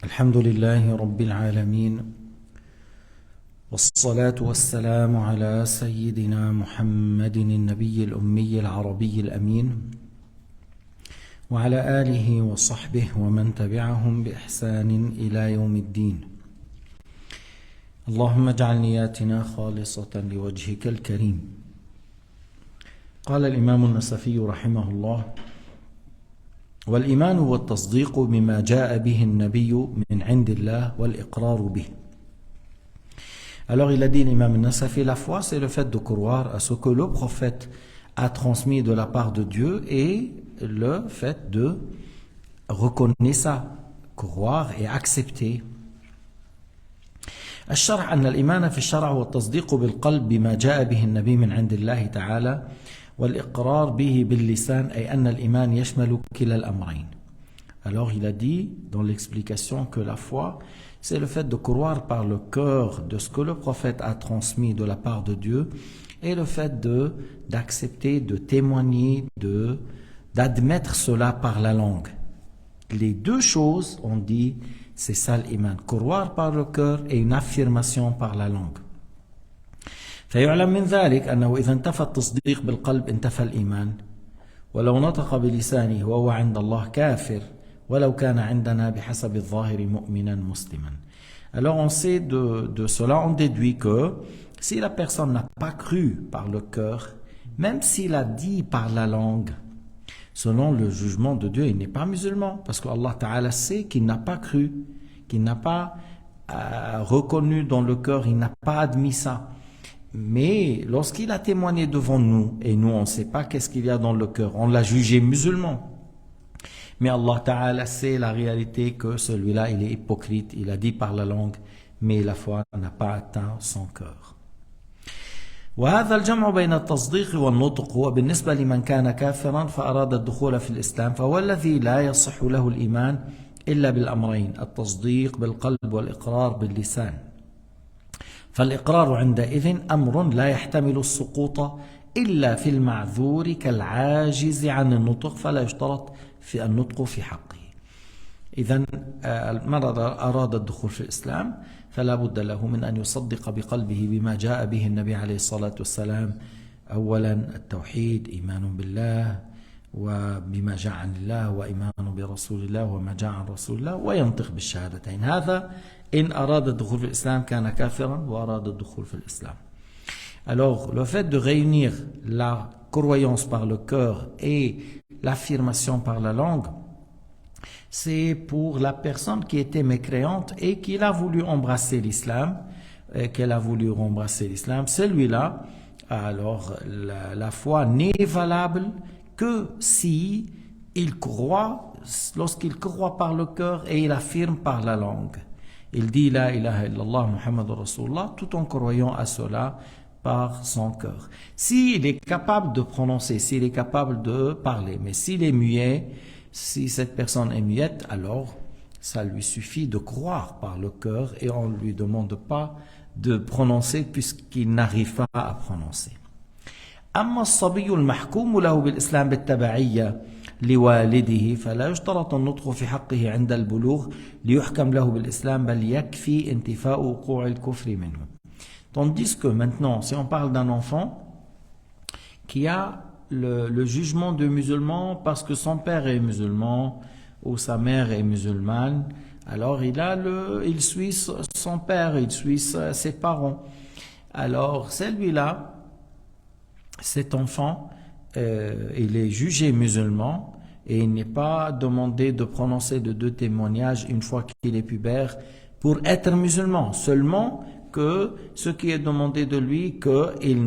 الحمد لله رب العالمين والصلاة والسلام على سيدنا محمد النبي الأمي العربي الأمين وعلى آله وصحبه ومن تبعهم بإحسان إلى يوم الدين. اللهم اجعل نياتنا خالصة لوجهك الكريم. قال الإمام النسفي رحمه الله: والإيمان هو التصديق بما جاء به النبي من عند الله والإقرار به. Alors il a dit l'imam al-Nasafi, la foi c'est le fait de croire à ce que le prophète a transmis de la part de Dieu et le fait de reconnaître ça, croire et accepter. الشرع أن الإيمان في الشرع هو التصديق بالقلب بما جاء به النبي من عند الله تعالى والإقرار به باللسان أي أن الإيمان يشمل كلا الأمرين. Alors il a dit dans l'explication que la foi c'est le fait de croire par le cœur de ce que le prophète a transmis de la part de Dieu et le fait d'accepter, de témoigner, d'admettre cela par la langue. Les deux choses, on dit, c'est ça l'iman. Croire par le cœur et une affirmation par la langue. فيعلم من ذلك أنه إذا انتفى التصديق بالقلب انتفى الإيمان ولو نطق بلسانه وهو عند الله كافر ولو كان عندنا بحسب الظاهر مؤمنا مسلما. Alors on sait de cela, on déduit que si la personne n'a pas cru par le cœur, même s'il a dit par la langue, selon le jugement de Dieu, il n'est pas musulman, parce que Allah Ta'ala sait qu'il n'a pas cru, qu'il n'a pas reconnu dans le cœur, il n'a pas admis ça. Mais lorsqu'il a témoigné devant nous, et nous on ne sait pas qu'est-ce qu'il y a dans le cœur, on l'a jugé musulman. Mais Allah Ta'ala sait la réalité que celui-là il est hypocrite, il a dit par la langue, mais la foi n'a pas atteint son cœur. وهذا الجمع بين التصديق والنطق هو بالنسبة لمن كان كافرا فأراد الدخول في الإسلام فهو الذي لا يصح له الإيمان إلا بالأمرين التصديق بالقلب والإقرار باللسان. فالإقرار عندئذ أمر لا يحتمل السقوط إلا في المعذور كالعاجز عن النطق فلا يشترط في النطق في حقه. إذن من أراد الدخول في الإسلام فلا بد له من أن يصدق بقلبه بما جاء به النبي عليه الصلاة والسلام. أولا التوحيد، إيمان بالله وبما جاء عن الله وإيمان برسول الله وما جاء عن رسول الله وينطق بالشهادتين. هذا إن أراد الدخول في الإسلام كان كافرا وأراد الدخول في الإسلام. Alors le fait de réunir la croyance par le cœur et l'affirmation par la langue, c'est pour la personne qui était mécréante et qui a voulu embrasser l'islam, celui-là, alors la foi n'est valable que si il croit, lorsqu'il croit par le cœur et il affirme par la langue. Il dit la ilaha illallah Muhammadur Rasulullah tout en croyant à cela par son cœur. S'il est capable de prononcer, s'il est capable de parler, mais s'il est muet, si cette personne est muette, alors ça lui suffit de croire par le cœur et on ne lui demande pas de prononcer puisqu'il n'arrive pas à prononcer. أما الصبي المحكوم له بالإسلام بالتبعية لوالده فلا يشترط النطق في حقه عند البلوغ ليحكم له بالإسلام بل يكفي انتفاء وقوع الكفر منه. Tandis que maintenant, si on parle d'un enfant qui a le jugement de musulman parce que son père est musulman ou sa mère est musulmane, alors il suit son père, il suit ses parents. Alors celui-là, cet enfant, il est jugé musulman et il n'est pas demandé de prononcer de deux témoignages une fois qu'il est pubère pour être musulman. Seulement que ce qui est demandé de lui, qu'il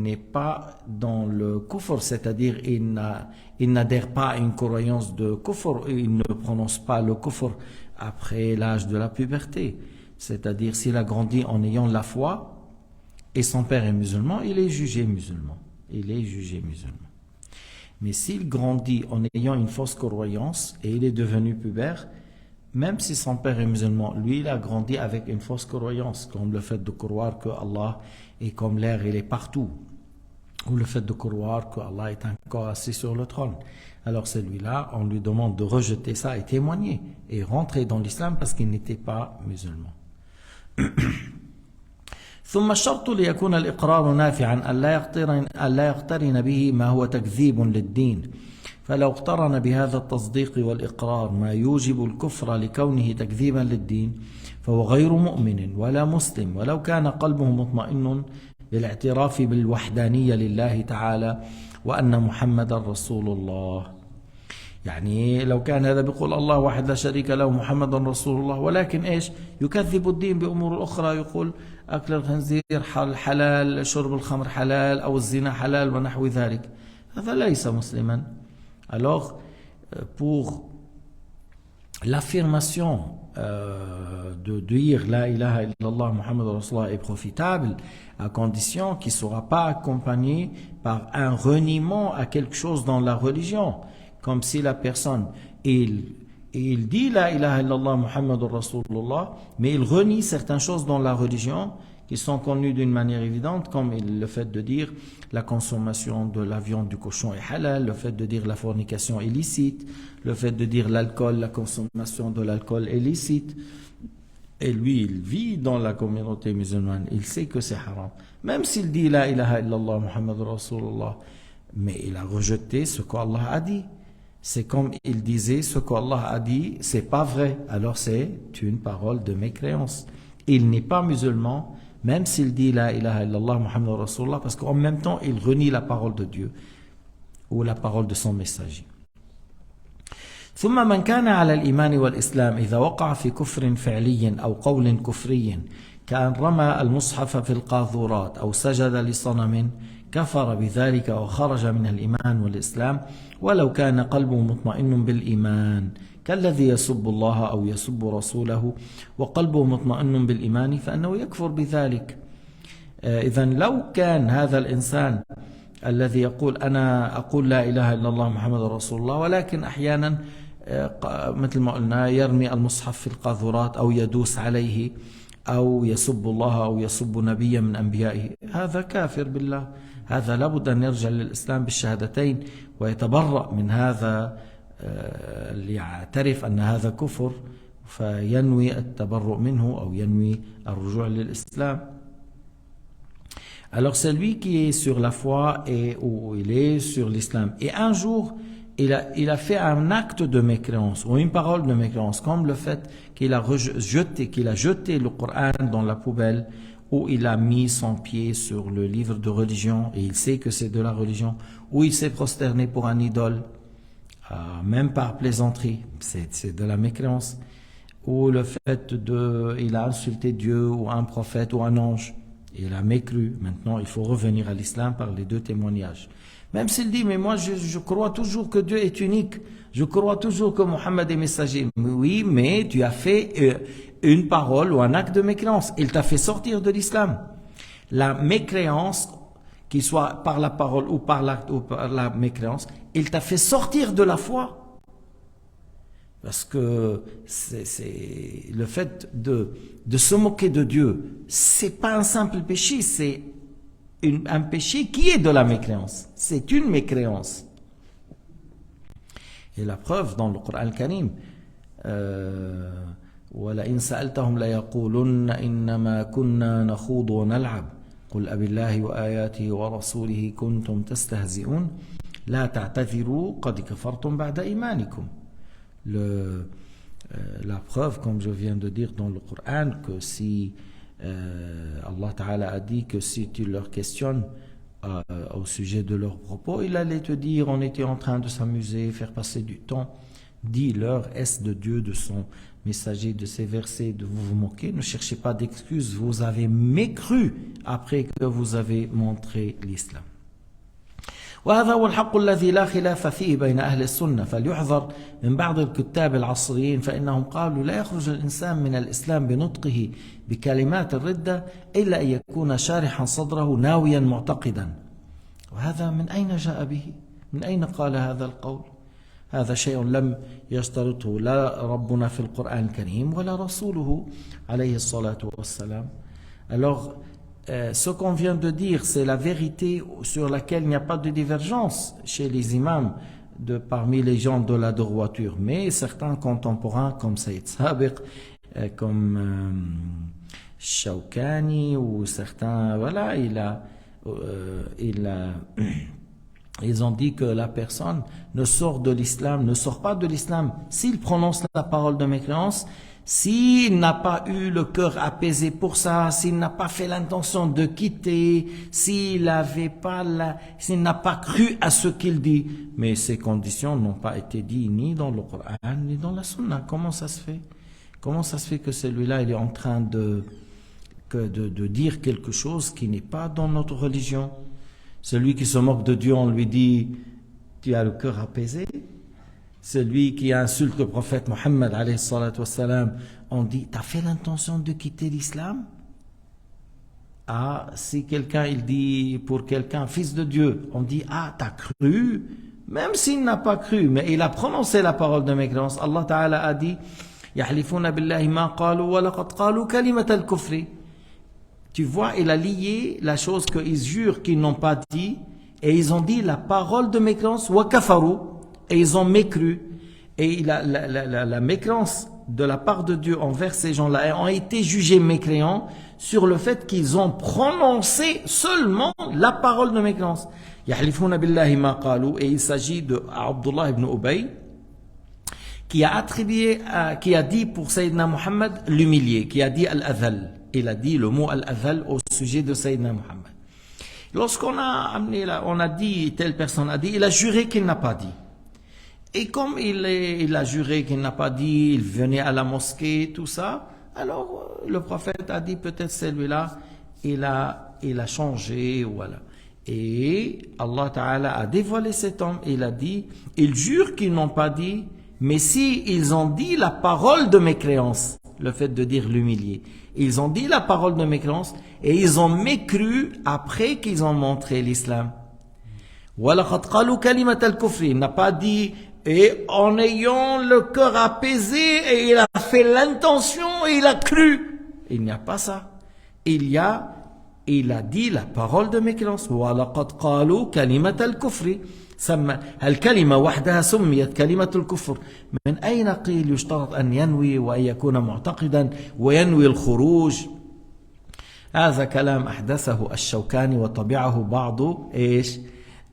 n'est pas dans le kufr, c'est-à-dire il n'adhère pas à une croyance de kufr, il ne prononce pas le kufr après l'âge de la puberté. C'est-à-dire s'il a grandi en ayant la foi et son père est musulman, il est jugé musulman. Il est jugé musulman. Mais s'il grandit en ayant une fausse croyance et il est devenu pubère, même si son père est musulman, lui il a grandi avec une fausse croyance, comme le fait de croire que Allah est comme l'air, il est partout. ou le fait de croire qu'Allah est encore assis sur le trône. Alors celui-là, on lui demande de rejeter ça et témoigner et rentrer dans l'islam parce qu'il n'était pas musulman. ثم الشرط ليكون الإقرار نافعا ألا يقترن به ما هو تكذيب للدين فلو اقترن بهذا التصديق والإقرار ما يوجب الكفر لكونه تكذيبا للدين فهو غير مؤمن ولا مسلم ولو كان قلبه مطمئن بالاعتراف بالوحدانية لله تعالى وأن محمد رسول الله. يعني لو كان هذا بيقول الله واحد لا شريك له محمد رسول الله ولكن إيش يكذب الدين بأمور أخرى يقول أكل الخنزير حلال شرب الخمر حلال أو الزنا حلال ونحو ذلك هذا ليس مسلما. Alors pour l'affirmation de dire la ilaha illallah Muhammad Rasulullah est profitable à condition qu'il ne sera pas accompagné par un reniement à quelque chose dans la religion, comme si la personne il dit la ilaha illallah Muhammad Rasulullah mais il renie certaines choses dans la religion qui sont connues d'une manière évidente, comme le fait de dire la consommation de la viande du cochon est halal, le fait de dire la fornication est licite, le fait de dire l'alcool, la consommation de l'alcool est licite. Et lui, il vit dans la communauté musulmane, il sait que c'est haram. Même s'il dit la ilaha illallah Muhammad Rasulullah, mais il a rejeté ce qu'Allah a dit. C'est comme il disait, ce qu'Allah a dit, c'est pas vrai. Alors c'est une parole de mécréance. Il n'est pas musulman, même s'il dit la ilaha illallah Muhammad Rasulullah, parce qu'en même temps, il renie la parole de Dieu ou la parole de son messager. ثم من كان على الإيمان والإسلام إذا وقع في كفر فعلي أو قول كفري كأن رمى المصحف في القاذورات أو سجد لصنم كفر بذلك وخرج من الإيمان والإسلام ولو كان قلبه مطمئن بالإيمان كالذي يسب الله أو يسب رسوله وقلبه مطمئن بالإيمان فإنه يكفر بذلك. إذن لو كان هذا الإنسان الذي يقول أنا أقول لا إله إلا الله محمد رسول الله ولكن أحيانا مثل ما قلنا يرمي المصحف في القاذورات أو يدوس عليه أو يسب الله أو يسب نبيا من أنبيائه هذا كافر بالله. هذا لابد أن يرجع للإسلام بالشهادتين ويتبرأ من هذا ليعترف أن هذا كفر فينوي التبرؤ منه أو ينوي الرجوع للإسلام. Alors c'est lui qui est sur la foi et où il est sur l'islam. Et un jour, il a fait un acte de mécréance ou une parole de mécréance, comme le fait qu'il a jeté le Coran dans la poubelle ou il a mis son pied sur le livre de religion et il sait que c'est de la religion, ou il s'est prosterné pour un idole, même par plaisanterie, c'est de la mécréance, ou le fait il a insulté Dieu ou un prophète ou un ange. Il a mécru. Maintenant, il faut revenir à l'islam par les deux témoignages. Même s'il dit, mais moi, je crois toujours que Dieu est unique. Je crois toujours que Mohammed est messager. Oui, mais tu as fait une parole ou un acte de mécréance. Il t'a fait sortir de l'islam. La mécréance, qu'il soit par la parole ou par l'acte ou par la mécréance, il t'a fait sortir de la foi. Parce que c'est le fait de se moquer de Dieu, c'est pas un simple péché, c'est un péché qui est de la mécréance. C'est une mécréance. Et la preuve dans le Coran al-Karim, وَلَئِنْ سَأَلْتَهُمْ لَيَقُولُنَّ إِنَّمَا كُنَّا نَخُوضُ وَنَلْعَبُ قُلْ أَبِاللَّهِ وَآيَاتِهِ وَرَسُولِهِ كُنْتُمْ تَسْتَهْزِئُونَ لَا تَعْتَذِرُوا قَدْ كَفَرْتُمْ بَعْدَ إِيمَانِكُمْ. La preuve, comme je viens de dire dans le Coran, que si Allah Ta'ala a dit que si tu leur questionnes au sujet de leurs propos, il allait te dire on était en train de s'amuser, faire passer du temps. Dis-leur, est-ce de Dieu, de son messager, de ses versets, de vous moquer? Ne cherchez pas d'excuses, vous avez mécru après que vous avez montré l'islam. وهذا هو الحق الذي لا خلاف فيه بين أهل السنة فليحذر من بعض الكتاب العصريين فإنهم قالوا لا يخرج الإنسان من الإسلام بنطقه بكلمات الردة إلا أن يكون شارحا صدره ناويا معتقدا. وهذا من أين جاء به؟ من أين قال هذا القول؟ هذا شيء لم يشترطه لا ربنا في القرآن الكريم ولا رسوله عليه الصلاة والسلام. Alors ce qu'on vient de dire, c'est la vérité sur laquelle il n'y a pas de divergence chez les imams parmi les gens de la droiture. Mais certains contemporains comme Sayyid Sabiq, comme Shawkani ou certains, voilà, ils ont dit que la personne ne sort de l'islam, ne sort pas de l'islam s'il prononce la parole de mécréance, s'il n'a pas eu le cœur apaisé pour ça, s'il n'a pas fait l'intention de quitter, s'il n'a pas cru à ce qu'il dit. Mais ces conditions n'ont pas été dites ni dans le Coran, ni dans la Sunna. Comment ça se fait? Comment ça se fait que celui-là, il est en train de dire quelque chose qui n'est pas dans notre religion? Celui qui se moque de Dieu, on lui dit « tu as le cœur apaisé ». Celui qui insulte le prophète Mohammed, alayhi salatu wassalam, on dit « t'as fait l'intention de quitter l'islam ?» Ah, si quelqu'un, il dit pour quelqu'un « fils de Dieu », on dit « ah, t'as cru ?» Même s'il n'a pas cru, mais il a prononcé la parole de mécréance. Allah Ta'ala a dit « yahlifuna billahi ma qalu wa laqad qalu kalimat al-kufri » Tu vois, il a lié la chose qu'ils jurent qu'ils n'ont pas dit, et ils ont dit la parole de mécréance, wa kafaru, et ils ont mécru. Et la mécréance de la part de Dieu envers ces gens-là ont été jugés mécréants sur le fait qu'ils ont prononcé seulement la parole de mécréance. Yahlifuna billahi ma qalu, et il s'agit de Abdullah ibn Ubay, qui a dit pour Sayyidina Muhammad l'humilier, qui a dit al-adhal. Il a dit le mot al-adhal au sujet de Sayyidina Muhammad. Lorsqu'on a dit, telle personne a dit, il a juré qu'il n'a pas dit. Et comme il a juré qu'il n'a pas dit, il venait à la mosquée, tout ça, alors le prophète a dit peut-être celui-là, il a changé, voilà. Et Allah Ta'ala a dévoilé cet homme, il a dit, ils jurent qu'ils n'ont pas dit, mais si ils ont dit la parole de mécréance, le fait de dire l'humilier, ils ont dit la parole de mécréance et ils ont mécru après qu'ils ont montré l'islam. وَلَقَدْ قَالُوا كَلِمَةَ الْكُفْرِ Il n'a pas dit et en ayant le cœur apaisé et il a fait l'intention et il a cru. Il n'y a pas ça. Il a dit la parole de mécréance. وَلَقَدْ قَالُوا كَلِمَةَ الْكُفْرِ الكلمة وحدها سميت كلمة الكفر من أين قيل يشترط أن ينوي وأن يكون معتقدا وينوي الخروج هذا كلام أحدثه الشوكاني وطبعه بعض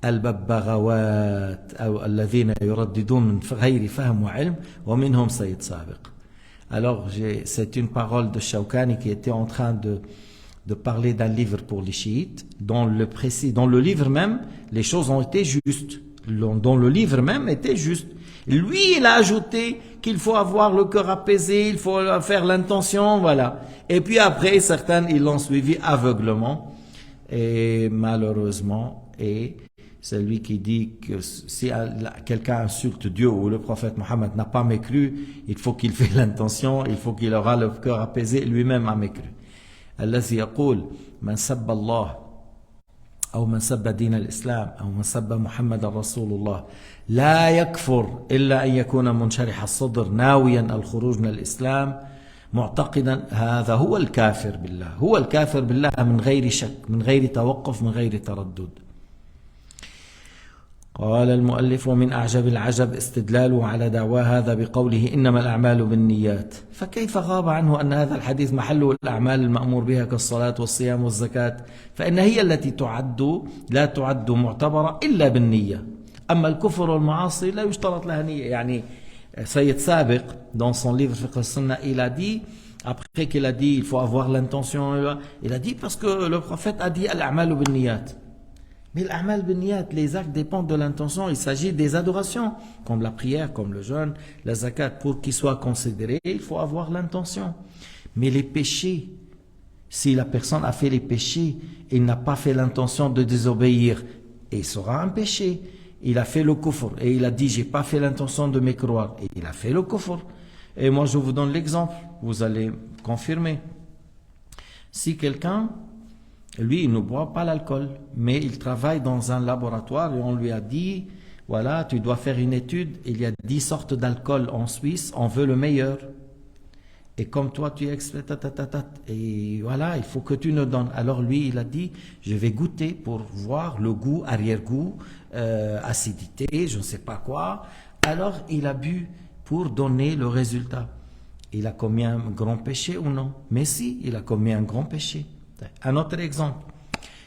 الببغاوات أو الذين يرددون من غير فهم وعلم ومنهم سيد سابق. Alors c'est une parole de Shawkani qui était en train de parler d'un livre pour les chiites, dans le livre même, les choses ont été justes. Dans le livre même était juste. Lui, il a ajouté qu'il faut avoir le cœur apaisé, il faut faire l'intention, voilà. Et puis après, certains, ils l'ont suivi aveuglement. Et malheureusement, et celui qui dit que si quelqu'un insulte Dieu ou le prophète Mohammed n'a pas mécru, il faut qu'il fasse l'intention, il faut qu'il aura le cœur apaisé, lui-même a mécru. الذي يقول من سب الله أو من سب دين الإسلام أو من سب محمد رسول الله لا يكفر إلا أن يكون منشرح الصدر ناويا الخروج من الإسلام معتقدا هذا هو الكافر بالله هو الكافر بالله من غير شك من غير توقف من غير تردد. قال المؤلف ومن أعجب العجب استدلاله على دعواه هذا بقوله إنما الأعمال بالنيات فكيف غاب عنه أن هذا الحديث محله الأعمال المأمور بها كالصلاة والصيام والزكاة فإن هي التي لا تعد معتبرة إلا بالنية أما الكفر والمعاصي لا يشترط لها نية. يعني Sayyid Sabiq dans son livre Fiqh al-Sunnah il a dit après qu'il a dit il faut avoir l'intention il a dit parce que le prophète a dit al-a'malu bin-niyat. Mais l'amal bin-niyat, les actes dépendent de l'intention. Il s'agit des adorations, comme la prière, comme le jeûne, la zakat. Pour qu'ils soient considérés, il faut avoir l'intention. Mais les péchés, si la personne a fait les péchés, il n'a pas fait l'intention de désobéir, et il sera un péché. Il a fait le kufr, et il a dit, j'ai pas fait l'intention de mécroire, et il a fait le kufr. Et moi, je vous donne l'exemple, vous allez confirmer. Si quelqu'un, lui, il ne boit pas l'alcool, mais il travaille dans un laboratoire et on lui a dit, voilà, tu dois faire une étude, il y a 10 sortes d'alcool en Suisse, on veut le meilleur. et comme toi tu es expert, et voilà, il faut que tu nous donnes. Alors lui, il a dit, je vais goûter pour voir le goût, arrière-goût, acidité, je ne sais pas quoi. Alors il a bu pour donner le résultat. Il a commis un grand péché ou non? Mais si, il a commis un grand péché. Un autre exemple,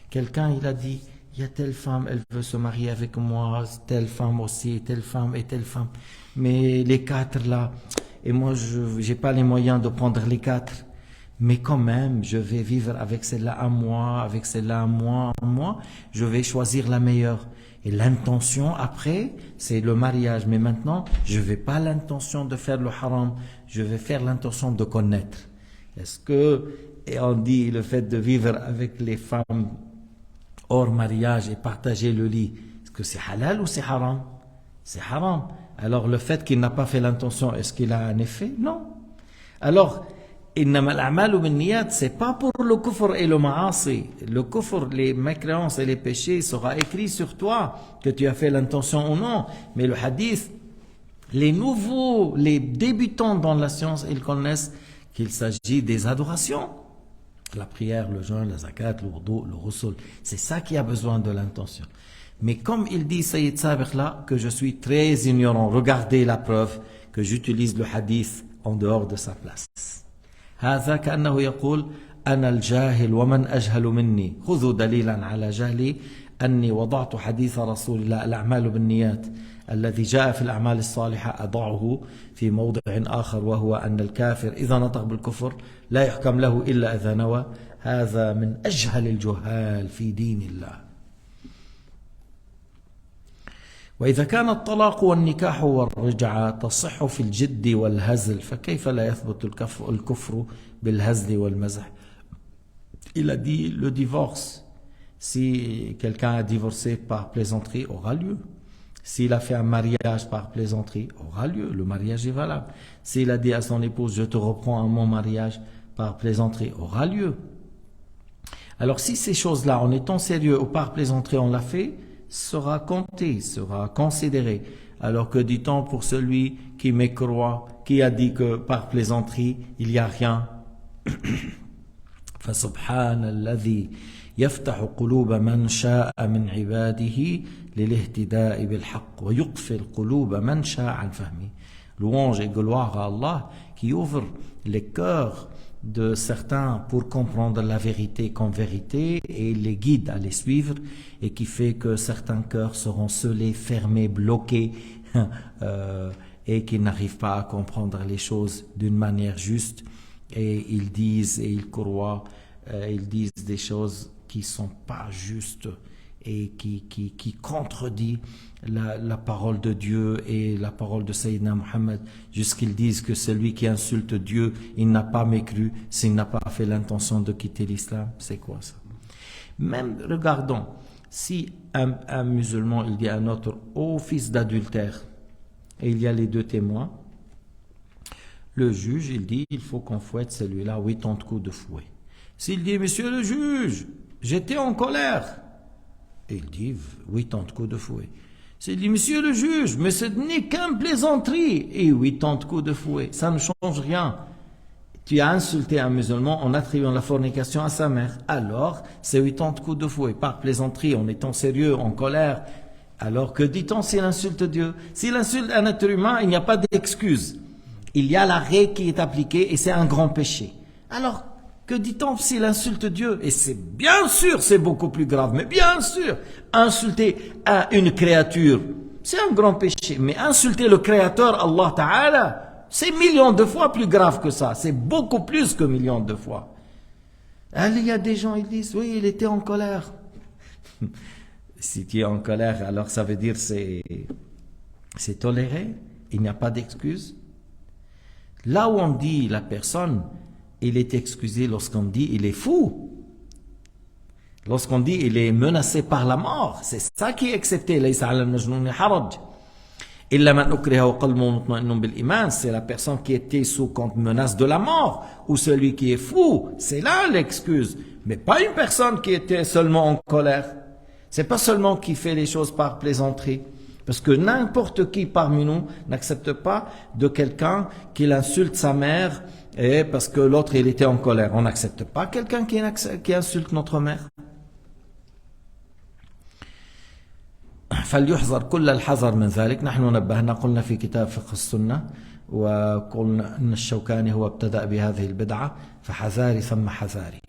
quelqu'un il a dit, il y a telle femme, elle veut se marier avec moi, telle femme aussi, telle femme et telle femme. Mais les quatre là, et moi je n'ai pas les moyens de prendre les quatre. Mais quand même, je vais vivre avec celle-là un mois, avec celle-là un mois, je vais choisir la meilleure. Et l'intention après, c'est le mariage. Mais maintenant, je vais pas l'intention de faire le haram, je vais faire l'intention de connaître. Est-ce que, et on dit le fait de vivre avec les femmes hors mariage et partager le lit, est-ce que c'est halal ou c'est haram? C'est haram. Alors le fait qu'il n'a pas fait l'intention, est-ce qu'il a un effet? Non. Alors, c'est pas pour le kufr et le ma'asi. Le kufr, les mécréances et les péchés sera écrit sur toi que tu as fait l'intention ou non. Mais le hadith, les nouveaux, les débutants dans la science, ils connaissent qu'il s'agit des adorations. La prière, le jeûne, la zakat, le wudu, le ghusl. C'est ça qui a besoin de l'intention. Mais comme il dit Sayyid Sabiq là, que je suis très ignorant, regardez la preuve que j'utilise le hadith en dehors de sa place. هذا كأنه يقول أنا الجاهل ومن أجهل مني خذوا دليلا على جهلي أني وضعت حديث رسول الله الأعمال بالنيات الذي جاء في الأعمال الصالحة أضعه في موضع آخر وهو أن الكافر إذا نطق بالكفر لا يحكم له إلا إذا نوى هذا من أجهل الجهال في دين الله. وإذا كان الطلاق والنكاح والرجعة تصح في الجد والهزل فكيف لا يثبت الكفر بالهزل والمزح. Il a dit le divorce, si quelqu'un a divorcé par plaisanterie, aura lieu. S'il a fait un mariage par plaisanterie, aura lieu. Le mariage est valable. S'il a dit à son épouse, je te reprends à mon mariage par plaisanterie, aura lieu. Alors si ces choses-là, en étant sérieux ou par plaisanterie, on l'a fait, sera compté, sera considéré. Alors que dit-on pour celui qui mécroit, qui a dit que par plaisanterie, il n'y a rien. فسبحان الذي يفتح قلوب من شاء من عباده للاهتداء بالحق ويقفل قلوب من شاء عن فهمه. Louange et gloire à Allah qui ouvre les cœurs de certains pour comprendre la vérité comme vérité et les guide à les suivre et qui fait que certains cœurs seront scellés, fermés, bloqués et qui n'arrivent pas à comprendre les choses d'une manière juste et ils disent et ils croient, ils disent des choses qui ne sont pas justes et qui contredit la parole de Dieu et la parole de Sayyidina Muhammad, jusqu'ils disent que celui qui insulte Dieu, il n'a pas mécru s'il n'a pas fait l'intention de quitter l'islam. C'est quoi ça? Même, regardons, si un musulman, il dit à un autre, ô fils d'adultère, et il y a les deux témoins, le juge, il dit, il faut qu'on fouette celui-là 80 coups de fouet. S'il dit, monsieur le juge, j'étais en colère, il dit 80 coups de fouet. S'il dit, monsieur le juge, mais ce n'est qu'un plaisanterie, et 80 coups de fouet, ça ne change rien. Tu as insulté un musulman en attribuant la fornication à sa mère, alors c'est 80 coups de fouet, par plaisanterie, en étant sérieux, en colère. Alors que dit-on s'il insulte Dieu? S'il insulte un être humain, il n'y a pas d'excuse. Il y a la règle qui est appliquée et c'est un grand péché. Alors, que dit-on s'il insulte Dieu? Et c'est bien sûr, c'est beaucoup plus grave, mais bien sûr, insulter à une créature, c'est un grand péché. Mais insulter le Créateur, Allah Ta'ala, c'est millions de fois plus grave que ça. C'est beaucoup plus que millions de fois. Alors, il y a des gens, ils disent, oui, il était en colère. Si tu es en colère, alors ça veut dire c'est toléré, il n'y a pas d'excuse. Là où on dit la personne, il est excusé lorsqu'on dit il est fou. Lorsqu'on dit il est menacé par la mort, c'est ça qui est accepté. C'est la personne qui était sous compte menace de la mort, ou celui qui est fou, c'est là l'excuse. Mais pas une personne qui était seulement en colère. C'est pas seulement qui fait les choses par plaisanterie. Parce que n'importe qui parmi nous n'accepte pas de quelqu'un qui insulte sa mère et parce que l'autre il était en colère. On n'accepte pas quelqu'un qui insulte notre mère. فليحذر كل الحذر من ذلك. نحن نبهنا قلنا في كتاب فقه السنة وقلنا أن الشوكاني هو ابتدأ بهذه البدعة فحذاري ثم حذاري.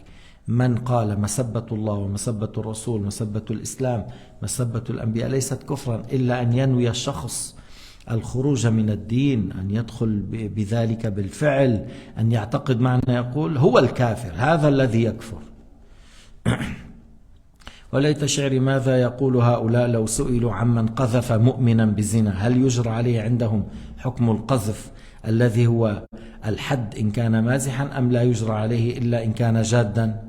من قال مسبة الله ومسبة الرسول مسبة الإسلام مسبة الأنبياء ليست كفرا إلا أن ينوي الشخص الخروج من الدين، أن يدخل بذلك بالفعل، أن يعتقد معنى يقول هو الكافر، هذا الذي يكفر. وليت شعري ماذا يقول هؤلاء لو سئلوا عمن قذف مؤمنا بزنا هل يجرى عليه عندهم حكم القذف الذي هو الحد إن كان مازحا أم لا يجرى عليه إلا إن كان جادا؟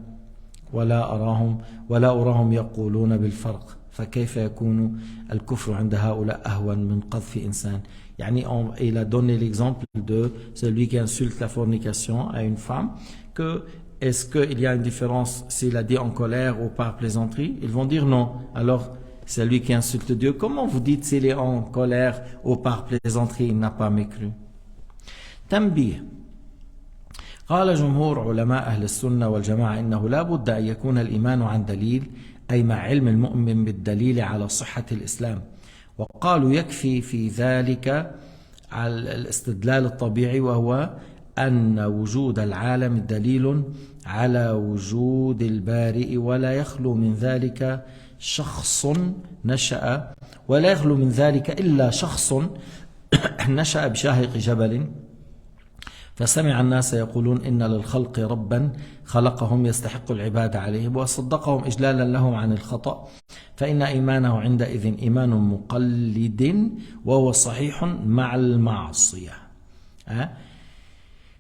ولا أراهم يقولون بالفرق، فكيف يكون الكفر عند هؤلاء أهون من قذف إنسان؟ يعني il a donné l'exemple de celui qui insulte la fornication à une femme, que est-ce qu'il y a une différence s'il a dit en colère ou par plaisanterie? Ils vont dire non. Alors, celui qui insulte Dieu, comment vous dites s'il est en colère ou par plaisanterie, il n'a pas mécru? تنبيه. قال جمهور علماء أهل السنة والجماعة إنه لا بد أن يكون الإيمان عن دليل، أي مع علم المؤمن بالدليل على صحة الإسلام. وقالوا يكفي في ذلك على الاستدلال الطبيعي، وهو أن وجود العالم دليل على وجود البارئ، ولا يخلو من ذلك شخص نشأ، ولا يخلو من ذلك إلا شخص نشأ بشاهق جبل فسمع الناس يقولون إن للخلق ربا خلقهم يستحق العبادة عليهم وصدقهم إجلالا لهم عن الخطأ، فإن إيمانه عندئذ إيمان مقلد وهو صحيح مع المعصية.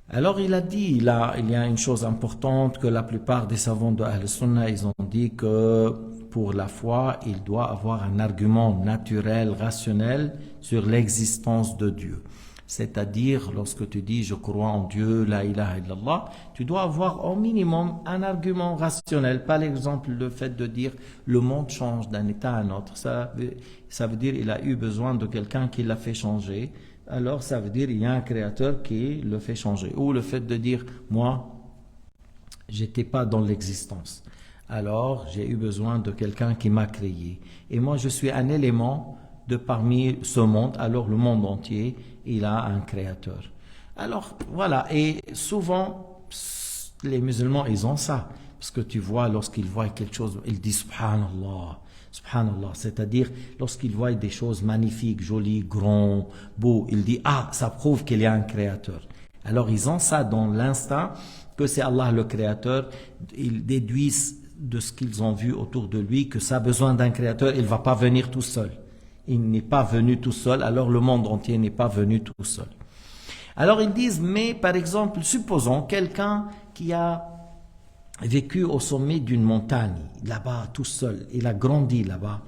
Alors il a dit, là, il y a une chose importante que la plupart des savants de Ahl Sunnah, ils ont dit que pour la foi, il doit avoir un argument naturel, rationnel sur l'existence de Dieu. C'est-à-dire, lorsque tu dis « je crois en Dieu, la ilaha illallah », tu dois avoir au minimum un argument rationnel. Par exemple, le fait de dire « le monde change d'un état à un autre », ça veut dire qu'il a eu besoin de quelqu'un qui l'a fait changer. Alors, ça veut dire qu'il y a un créateur qui le fait changer. Ou le fait de dire « moi, j'étais pas dans l'existence. Alors, j'ai eu besoin de quelqu'un qui m'a créé. Et moi, je suis un élément de parmi ce monde. Alors, le monde entier, il a un créateur. » Alors, voilà. Et souvent, les musulmans, ils ont ça. Parce que tu vois, lorsqu'ils voient quelque chose, ils disent « Subhanallah ». Subhanallah, c'est-à-dire lorsqu'il voit des choses magnifiques, jolies, grands, beaux, il dit « Ah, ça prouve qu'il y a un créateur ». Alors ils ont ça dans l'instinct que c'est Allah le créateur. Ils déduisent de ce qu'ils ont vu autour de lui que ça a besoin d'un créateur, il ne va pas venir tout seul. Il n'est pas venu tout seul, alors le monde entier n'est pas venu tout seul. Alors ils disent, mais par exemple, supposons quelqu'un qui a vécu au sommet d'une montagne, là-bas, tout seul, il a grandi là-bas,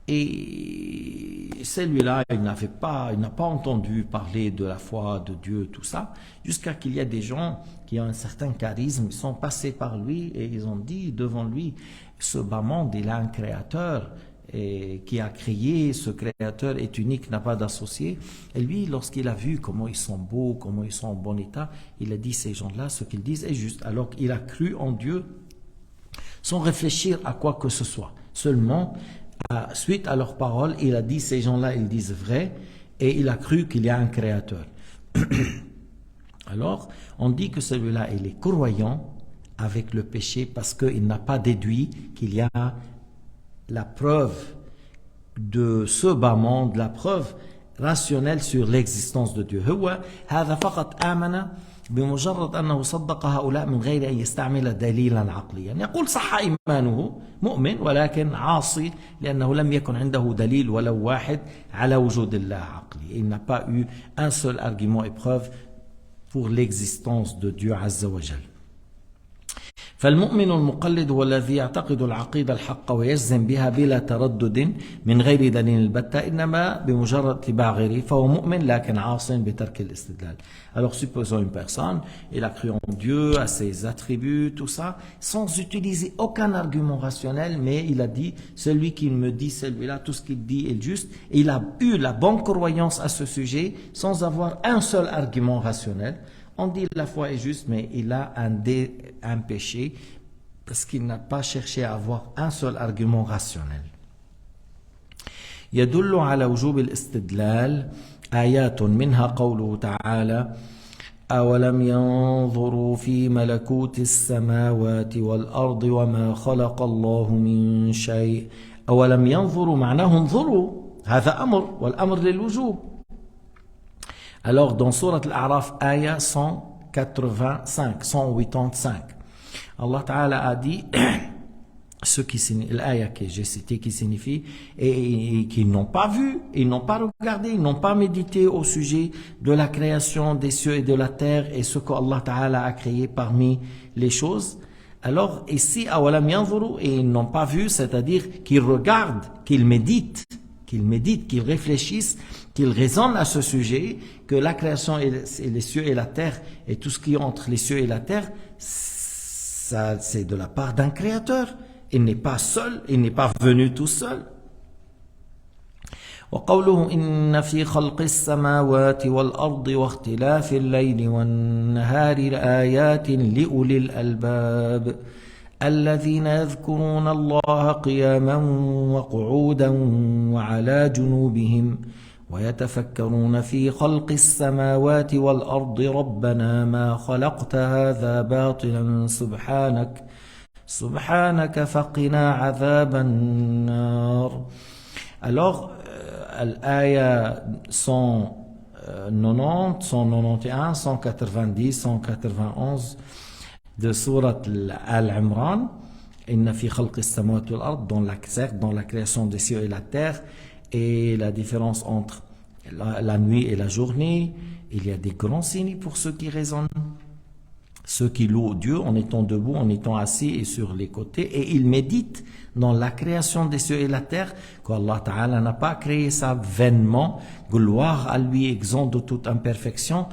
et celui-là, il n'a pas entendu parler de la foi, de Dieu, tout ça, jusqu'à qu'il y ait des gens qui ont un certain charisme, ils sont passés par lui et ils ont dit devant lui, ce bas monde, il a un créateur, et qui a créé, ce créateur est unique, n'a pas d'associé. Et lui, lorsqu'il a vu comment ils sont beaux, comment ils sont en bon état, il a dit, ces gens-là, ce qu'ils disent est juste. Alors qu'il a cru en Dieu sans réfléchir à quoi que ce soit. Seulement, suite à leurs paroles, il a dit, ces gens-là, ils disent vrai, et il a cru qu'il y a un créateur. Alors, on dit que celui-là, il est croyant avec le péché parce qu'il n'a pas déduit qu'il y a la preuve de ce bas monde, la preuve rationnelle sur l'existence de Dieu. هو هذا فقط آمن بمجرد أنه صدق هؤلاء من غير أن يستعمل دليلا عقليا. يقول صح إيمانه مؤمن ولكن عاصي لأنه لم يكن عنده دليل ولو واحد على وجود الله عقلي. Il n'a pas eu un seul argument et preuve pour l'existence de Dieu عز وجل. فالمؤمن المقلد هو الذي يعتقد العقيدة الحق ويجزم بها بلا تردد من غير دليل البتة إنما بمجرد اتباع غيره فهو مؤمن لكن عاصٍ بترك الاستدلال. Alors supposons une personne, il a cru en Dieu, à ses attributs, tout ça, sans utiliser aucun argument rationnel, mais il a dit, celui qui me dit celui-là, tout ce qu'il dit est juste, et il a eu la bonne croyance à ce sujet sans avoir un seul argument rationnel. On dit la foi est juste, mais il a un péché parce qu'il n'a pas cherché à avoir un seul argument rationnel. يدل على وجوب الاستدلال آيات منها قوله تعالى أولم ينظروا في ملكوت السماوات والأرض وما خلق الله من شيء أولم ينظروا معناه انظروا هذا أمر والأمر للوجوب. Alors dans Surat Al-A'raf, ayah 185, Allah Ta'ala a dit ce qui l'ayah que j'ai cité qui signifie et qu'ils n'ont pas vu, ils n'ont pas regardé, ils n'ont pas médité au sujet de la création des cieux et de la terre et ce qu'Allah Ta'ala a créé parmi les choses. Alors ici, awalam yanzuru, et ils n'ont pas vu, c'est-à-dire qu'ils regardent, qu'ils méditent, qu'ils réfléchissent, qu'ils raisonnent à ce sujet, que la création et les cieux et la terre et tout ce qui est entre les cieux et la terre, ça, c'est de la part d'un créateur. Il n'est pas seul, il n'est pas venu tout seul. وقوله إن في خلق السماوات والأرض واختلاف الليل والنهار لآيات لأولي الألباب الذين يذكرون الله قياما وقعودا وعلى جنوبهم ويتفكرون في خلق السماوات والأرض ربنا ما خلقت هذا باطلا سبحانك فقنا عذاب النار. Alors, l'aya 190, 191, 190, 191 de Surat Al-Imran, Inna fi khalqi as-samawati wal ard, dans la création des cieux et la terre, et la différence entre la nuit et la journée, il y a des grands signes pour ceux qui raisonnent. Ceux qui louent Dieu en étant debout, en étant assis et sur les côtés, et ils méditent dans la création des cieux et la terre, qu'Allah Ta'ala n'a pas créé ça vainement, gloire à lui exempt de toute imperfection,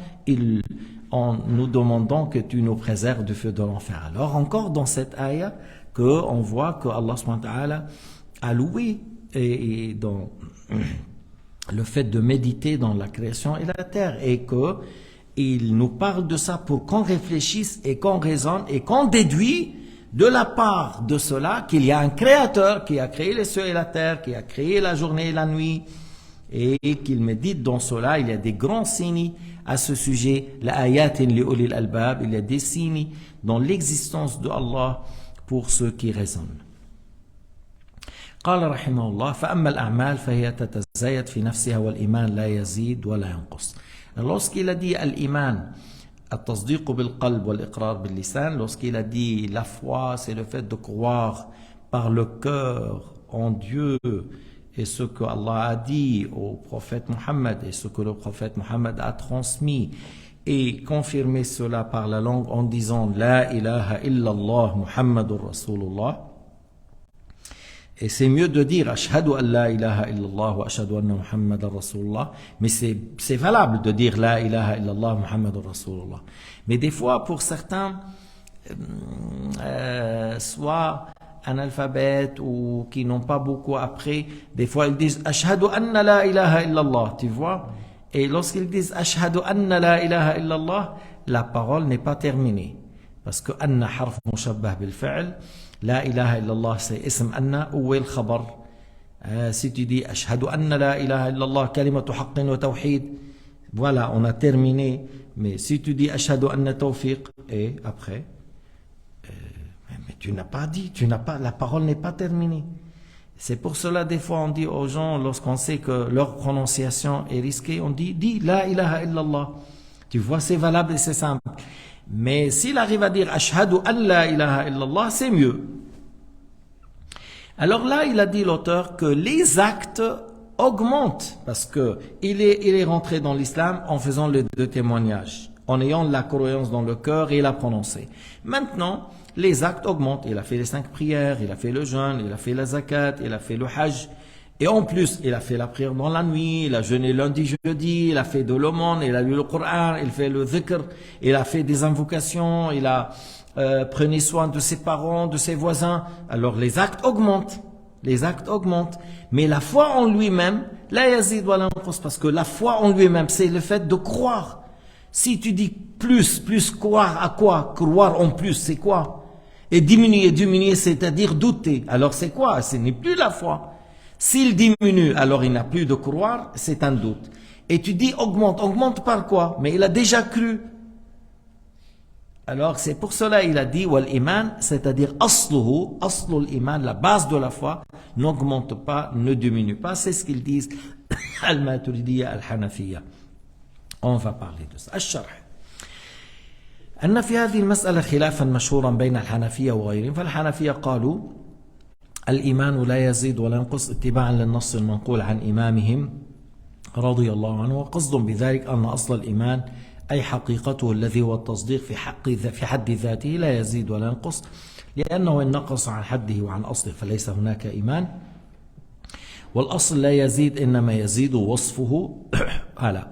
en nous demandant que tu nous préserves du feu de l'enfer. Alors encore dans cette ayah, qu'on voit que Allah subhanahu wa ta'ala a loué et dans le fait de méditer dans la création et la terre, et que il nous parle de ça pour qu'on réfléchisse et qu'on raisonne et qu'on déduit de la part de cela qu'il y a un créateur qui a créé les cieux et la terre, qui a créé la journée et la nuit, et qu'il médite dans cela. Il y a des grands signes à ce sujet. La ayatin li ulil albab, il y a des signes dans l'existence de Allah pour ceux qui raisonnent. قال رحمه الله فأما الأعمال فهي تتزايد في نفسها والإيمان لا يزيد ولا ينقص. Lorsqu'il a dit al-iman, at-tasdiq bil-qalb wal-iqrar bil-lisan, lorsqu'il a dit la foi, c'est le fait de croire par le cœur en Dieu et ce que Allah a dit au prophète Mohammed et ce que le prophète Mohammed a transmis, et confirmer cela par la langue en disant la ilaha illallah Muhammadur Rasulullah. Et c'est mieux de dire ashhadu an la ilaha illallah wa ashhadu anna Muhammadan Rasulullah, mais c'est valable de dire la ilaha illallah Muhammadan Rasulullah. Mais des fois, pour certains, soit analphabètes ou qui n'ont pas beaucoup appris, des fois ils disent ashhadu anna la ilaha illallah, tu vois. Et lorsqu'ils disent ashhadu anna la ilaha illallah, la parole n'est pas terminée. Parce que anna harf mushabbah bil fi'l, la ilaha illallah c'est ism anna ou el khabar. Si tu dis ashhadu anna la ilaha illallah kalimatu haqqin wa tawhid, voilà, on a terminé. Mais si tu dis ashhadu anna tawfiq, et après, mais tu n'as pas dit, la parole n'est pas terminée. C'est pour cela des fois on dit aux gens, lorsqu'on sait que leur prononciation est risquée, on dit la ilaha illallah. Tu vois, c'est valable et c'est simple. Mais s'il arrive à dire ashhadu an la ilaha illallah, c'est mieux. Alors là, il a dit l'auteur que les actes augmentent parce que il est rentré dans l'islam en faisant les deux témoignages, en ayant la croyance dans le cœur et la prononcer. Maintenant, les actes augmentent. Il a fait les 5 prières, il a fait le jeûne, il a fait la zakat, il a fait le hajj. Et en plus, il a fait la prière dans la nuit, il a jeûné lundi, jeudi, il a fait de l'aumône, il a lu le Coran, il fait le dhikr, il a fait des invocations, il a pris soin de ses parents, de ses voisins. Alors les actes augmentent. Les actes augmentent. Mais la foi en lui-même, la yazid wa la yanqus, parce que la foi en lui-même, c'est le fait de croire. Si tu dis plus, croire à quoi? Croire en plus, c'est quoi? Et diminuer, c'est-à-dire douter. Alors c'est quoi? Ce n'est plus la foi. S'il diminue, alors il n'a plus de croire, c'est un doute. Et tu dis augmente par quoi? Mais il a déjà cru. Alors c'est pour cela il a dit wal iman, c'est-à-dire aslul iman, la base de la foi, n'augmente pas, ne diminue pas. C'est ce qu'ils disent al-Maturidiyya al-Hanafiyya. On va parler de ça. الشرح أن في هذه المسألة خلافا مشهورا بين الحنفية وغيرهم. فالحنفية قالوا الإيمان لا يزيد ولا ينقص اتباعا للنص المنقول عن إمامهم رضي الله عنه، وقصد بذلك أن أصل الإيمان أي حقيقته الذي هو التصديق في حد ذاته لا يزيد ولا ينقص، لأنه إن نقص عن حده وعن أصله فليس هناك إيمان، والأصل لا يزيد إنما يزيد وصفه. Voilà.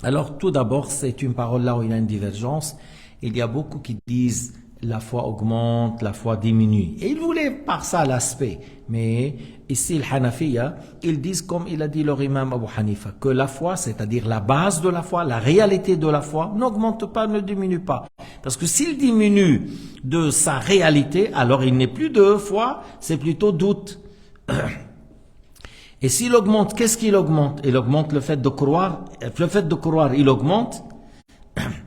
Alors tout d'abord, c'est une parole là où il y a une divergence. Il y a beaucoup qui disent la foi augmente, la foi diminue. Et ils voulaient par ça l'aspect. Mais ici, le Hanafiya, ils disent comme il a dit leur imam Abu Hanifa, que la foi, c'est-à-dire la base de la foi, la réalité de la foi, n'augmente pas, ne diminue pas. Parce que s'il diminue de sa réalité, alors il n'est plus de foi, c'est plutôt doute. Et s'il augmente, qu'est-ce qu'il augmente? Il augmente le fait de croire. Le fait de croire, il augmente.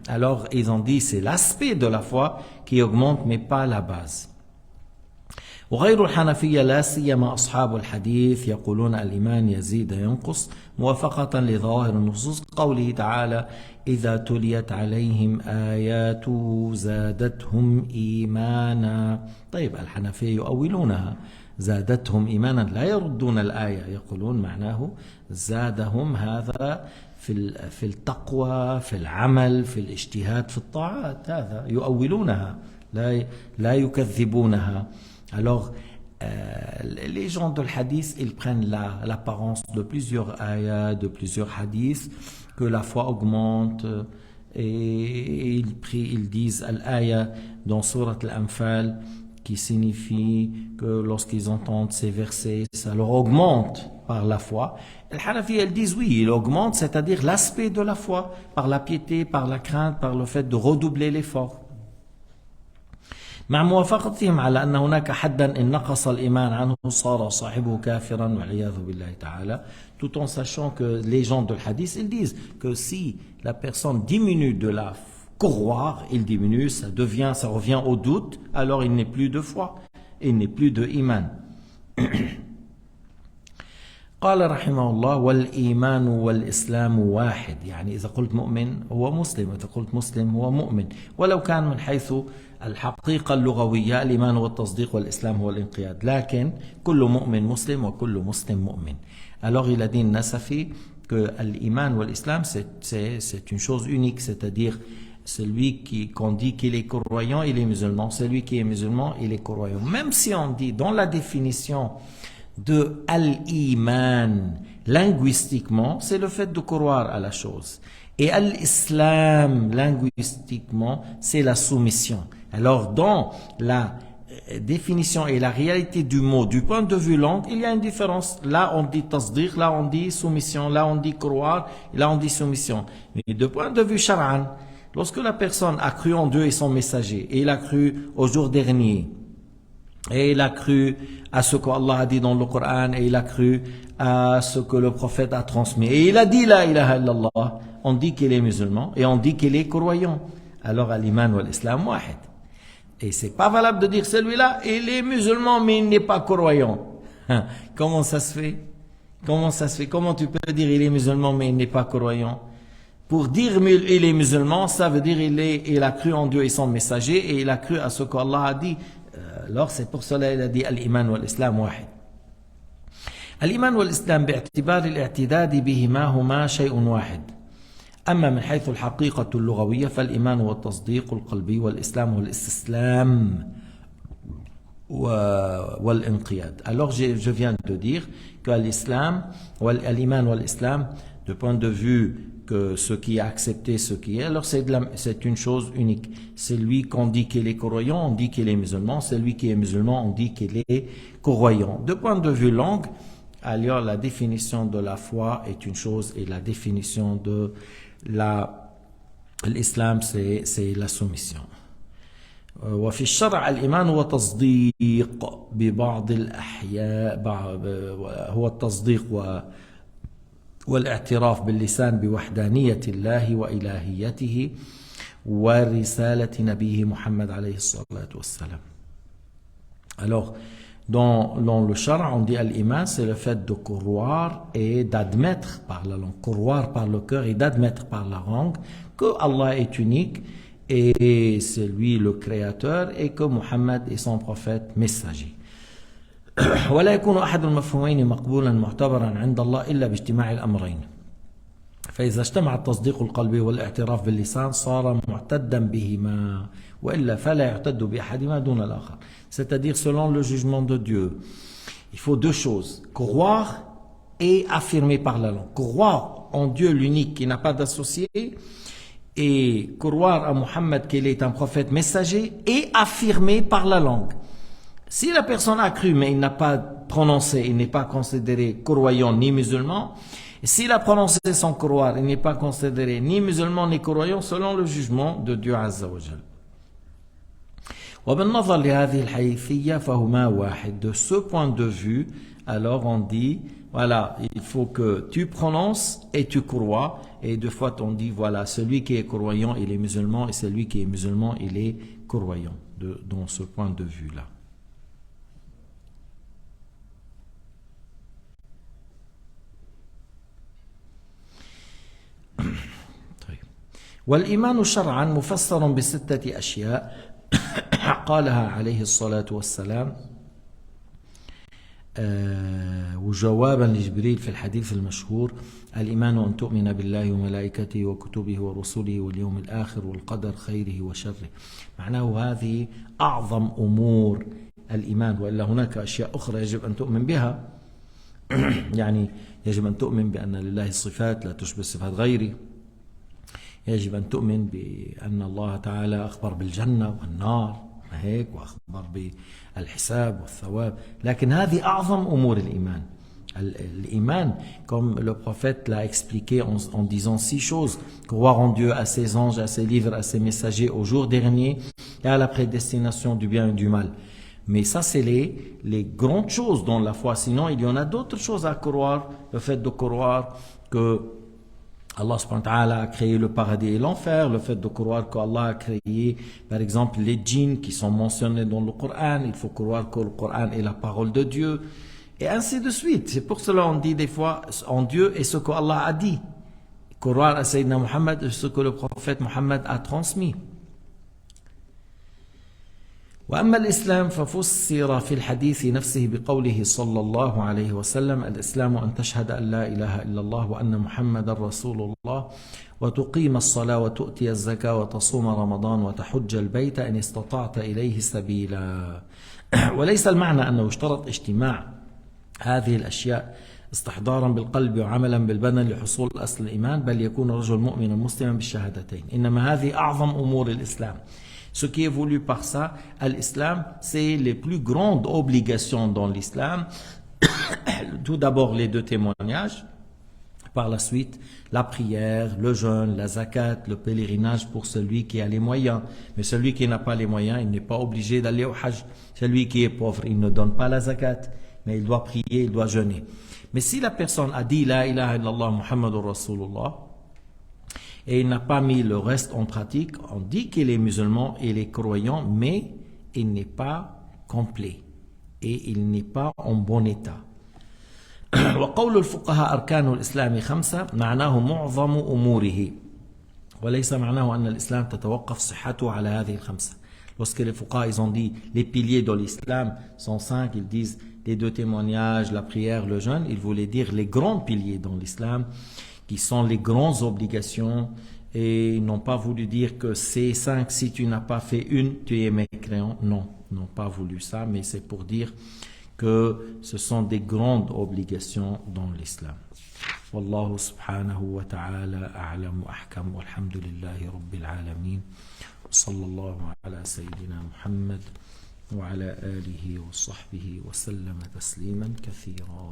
Alors, ils ont dit, c'est l'aspect de la foi qui augmente, mais pas la base. وغير الحنفية لا سيما أصحاب الحديث يقولون الإيمان يزيد ينقص موافقة لظواهر النصوص قوله تعالى إذا تليت عليهم آياته زادتهم إيمانا. طيب الحنفية يؤولونها زادتهم إيمانا، لا يردون الآية، يقولون معناه زادهم هذا في التقوى، في العمل، في الاجتهاد، في الطاعات، هذا يؤولونها لا يكذبونها. Alors, les gens de l'hadith, ils prennent l'apparence de plusieurs ayats, de plusieurs hadiths, que la foi augmente, et ils disent al-aya dans Surat al-Anfal, qui signifie que lorsqu'ils entendent ces versets, ça leur augmente par la foi. Les Hanafi, elles disent oui, il augmente, c'est-à-dire l'aspect de la foi, par la piété, par la crainte, par le fait de redoubler l'effort. مع موافقتهم على أن هناك حدا إن نقص الإيمان عنه صار صاحبه كافرا والعياذ بالله تعالى, tout en sachant que les gens de l'hadith, ils disent que si la personne diminue de la croire, il diminue, ça revient au doute, alors il n'est plus de foi, il n'est plus de iman. قال رحمه الله والإيمان والإسلام واحد، يعني إذا قلت مؤمن هو مسلم، إذا قلت مسلم هو مؤمن، ولو كان من حيث الحقيقة اللغوية الإيمان والتصديق والإسلام هو الانقياد، لكن كل مؤمن مسلم وكل مسلم مؤمن. Alors il a dit Nasafi que l'Iman ou l'Islam c'est une chose unique, c'est-à-dire celui qu'on dit qu'il est croyant, il est musulman, celui qui est musulman, il est croyant. Même si on dit dans la définition de al-Iman, linguistiquement, c'est le fait de croire à la chose. Et al-Islam, linguistiquement, c'est la soumission. Alors, dans la définition et la réalité du mot, du point de vue langue, il y a une différence. Là, on dit tasdiq, là, on dit soumission, là, on dit croire, là, on dit soumission. Mais de point de vue shar'an, lorsque la personne a cru en Dieu et son messager, et il a cru au jour dernier, et il a cru à ce qu'Allah a dit dans le Coran, et il a cru à ce que le prophète a transmis, et il a dit la ilaha illallah, on dit qu'il est musulman, et on dit qu'il est croyant. Alors, al-Iman ou l'Islam, wahid. Et c'est pas valable de dire celui-là, il est musulman, mais il n'est pas croyant. Comment ça se fait? Comment ça se fait? Comment tu peux dire il est musulman, mais il n'est pas croyant? Pour dire il est musulman, ça veut dire il a cru en Dieu et son messager, et il a cru à ce qu'Allah a dit. Alors c'est pour cela qu'il a dit al-Iman ou l'Islam wahid. الإيمان والإسلام باعتبار الاعتداد بهما هما شيء واحد. أما من حيث الحقيقة اللغوية فالإيمان هو التصديق القلبي والإسلام هو الاستسلام والانقياد. Alors je viens de dire que l'islam, l'Iman ou l'Islam, de point de vue que ce qui est accepté, ce qui est, alors c'est une chose unique. C'est lui qu'on dit qu'il est croyant, on dit qu'il est musulman. C'est lui qui est musulman, on dit qu'il est croyant. De point de vue langue, alors la définition de la foi est une chose et la définition de l'islam c'est la soumission. وفي الشرع الإيمان هو تصديق ببعض الأحياء هو التصديق والاعتراف باللسان بوحدانية الله وإلهيته ورسالة نبيه محمد عليه الصلاة والسلام. Alors, dans le shara, on dit al-iman, c'est le fait de croire et d'admettre par la langue, croire par le cœur et d'admettre par la langue que Allah est unique et c'est lui le créateur et que Muhammad est son prophète messager. ولا يكون أحد المفهومين مقبولا معتبرا عند الله إلا باجتماع الأمرين. فإذا اجتمع التصديق القلبي والاعتراف باللسان صار معتدا بهما وإلا فلا يعتد بأحدهما دون الآخر. C'est-à-dire selon le jugement de Dieu, il faut deux choses, croire et affirmer par la langue. Croire en Dieu l'unique qui n'a pas d'associé et croire à Muhammad qu'il est un prophète messager et affirmer par la langue. Si la personne a cru mais il n'a pas prononcé, il n'est pas considéré croyant ni musulman. S'il a prononcé sans croire, il n'est pas considéré ni musulman ni croyant selon le jugement de Dieu Azza wa Jal. وبالنظر لهذه الحيثية فهما واحد. De ce point de vue, alors on dit, voilà, il faut que tu prononces et tu crois. Et deux fois on dit, voilà, celui qui est croyant, il est musulman, et celui qui est musulman, il est croyant. Dans ce point de vue-là. والإيمان شرعا مفسر بستة أشياء قالها عليه الصلاة والسلام وجوابا لجبريل في الحديث المشهور: الإيمان أن تؤمن بالله وملائكته وكتبه ورسله واليوم الآخر والقدر خيره وشره. معناه هذه أعظم أمور الإيمان، وإلا هناك أشياء أخرى يجب أن تؤمن بها. يعني يجب أن تؤمن بأن لله صفات لا تشبه صفات غيره، يجب أن تؤمن بأن الله تعالى أخبر بالجنة والنار هيك، وأخبر بالحساب والثواب، لكن هذه أعظم أمور الإيمان. L'Iman, comme le prophète l'a expliqué en disant 6 choses: croire en Dieu, à ses anges, à ses livres, à ses messagers, au jour dernier et à la prédestination du bien et du mal. Mais ça, c'est les grandes choses dans la foi. Sinon, il y en a d'autres choses à croire. Le fait de croire que Allah subhanahu wa ta'ala a créé le paradis et l'enfer, le fait de croire qu'Allah a créé, par exemple, les djinns qui sont mentionnés dans le Coran. Il faut croire que le Coran est la parole de Dieu. Et ainsi de suite. C'est pour cela qu'on dit des fois en Dieu et ce qu'Allah a dit. Croire à Sayyidina Muhammad et ce que le prophète Muhammad a transmis. وأما الإسلام ففسر في الحديث نفسه بقوله صلى الله عليه وسلم: الإسلام أن تشهد أن لا إله إلا الله وأن محمد رسول الله وتقيم الصلاة وتؤتي الزكاة وتصوم رمضان وتحج البيت إن استطعت إليه سبيلا. وليس المعنى أنه يشترط اجتماع هذه الأشياء استحضارا بالقلب وعملا بالبدن لحصول أصل الإيمان، بل يكون الرجل مؤمنا مسلما بالشهادتين. إنما هذه أعظم أمور الإسلام. Ce qui est voulu par ça, à l'islam, c'est les plus grandes obligations dans l'islam. Tout d'abord les 2 témoignages, par la suite la prière, le jeûne, la zakat, le pèlerinage pour celui qui a les moyens. Mais celui qui n'a pas les moyens, il n'est pas obligé d'aller au hajj. Celui qui est pauvre, il ne donne pas la zakat, mais il doit prier, il doit jeûner. Mais si la personne a dit la ilaha illallah Muhammadur Rasulullah, et il n'a pas mis le reste en pratique, on dit qu'il est musulman, il est croyant, mais il n'est pas complet et il n'est pas en bon état. وقول الفقهاء أركان الإسلام 5 معناه معظم أموره، وليس معناه أن الإسلام تتوقف صحته على هذه ال5. Lorsque les fuqaha ils ont dit les piliers de l'islam sont 5, ils disent les 2 témoignages, la prière, le jeûne, ils voulaient dire les grands piliers dans l'islam, qui sont les grandes obligations, et ils n'ont pas voulu dire que ces 5, si tu n'as pas fait une, tu es mécréant. Non, ils n'ont pas voulu ça, mais c'est pour dire que ce sont des grandes obligations dans l'islam. Wallahu subhanahu wa ta'ala a'lam wa ahkam, walhamdulillahi rabbil alamin, wa sallallahu ala sayyidina Muhammad wa ala alihi wa sahbihi wa sallama tasliman kathira.